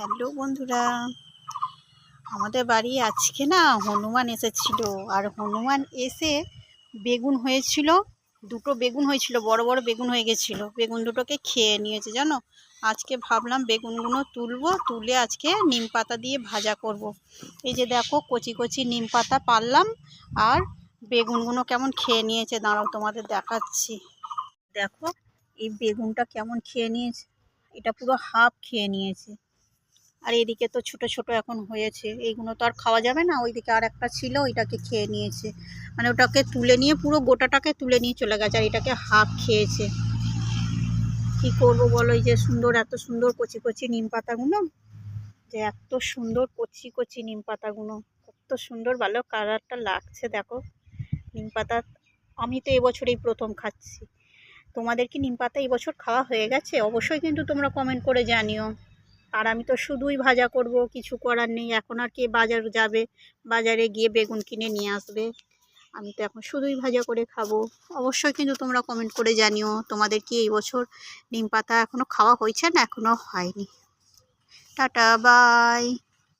Hello বন্ধুরা, আমাদের বাড়ি আজকে না হনুমান এসেছিল। আর হনুমান এসে বেগুন হয়েছিল, দুটো বেগুন হয়েছিল, বড় বড় বেগুন হয়ে গেছিল। বেগুন দুটোকে খেয়ে নিয়েছে জানো। আজকে ভাবলাম বেগুনগুলো তুলবো, তুলে আজকে নিম পাতা দিয়ে ভাজা করব। এই যে দেখো কচি কচি নিম পাতা পারলাম, আর বেগুনগুলো কেমন খেয়ে নিয়েছে। দাঁড়াও তোমাদের দেখাচ্ছি। দেখো এই বেগুনটা কেমন খেয়ে নিয়েছে, এটা পুরো হাফ খেয়ে নিয়েছে। আর এদিকে তো ছোট ছোট এখন হয়েছে, এইগুলো তো আর খাওয়া যাবে না। ওইদিকে আর একটা ছিল, ওইটাকে খেয়ে নিয়েছে। মানে ওটাকে তুলে নিয়ে পুরো গোটাটাকে তুলে নিয়ে চলে গেছে, আর এটাকে হাফ খেয়েছে। কি করবো বলো, এই যে সুন্দর, এত সুন্দর কচি কচি নিম পাতাগুলো, যে এত সুন্দর কচি কচি নিম পাতাগুলো, কত সুন্দর ভালো কালারটা লাগছে দেখো নিম পাতা। আমি তো এবছরেই প্রথম খাচ্ছি। তোমাদের কি নিম পাতা এবছর খাওয়া হয়ে গেছে? অবশ্যই কিন্তু তোমরা কমেন্ট করে জানিও। আর আমি তো শুধুই ভাজা করব, কিছু করার নেই। এখন আর কে বাজার যাবে, বাজারে গিয়ে বেগুন কিনে নিয়ে আসবে? আমি তো এখন শুধুই ভাজা করে খাবো। অবশ্যই কিন্তু তোমরা কমেন্ট করে জানিও, তোমাদের কি এই বছর নিম পাতা এখনো খাওয়া হয়েছে না এখনো হয়নি। Tata, by.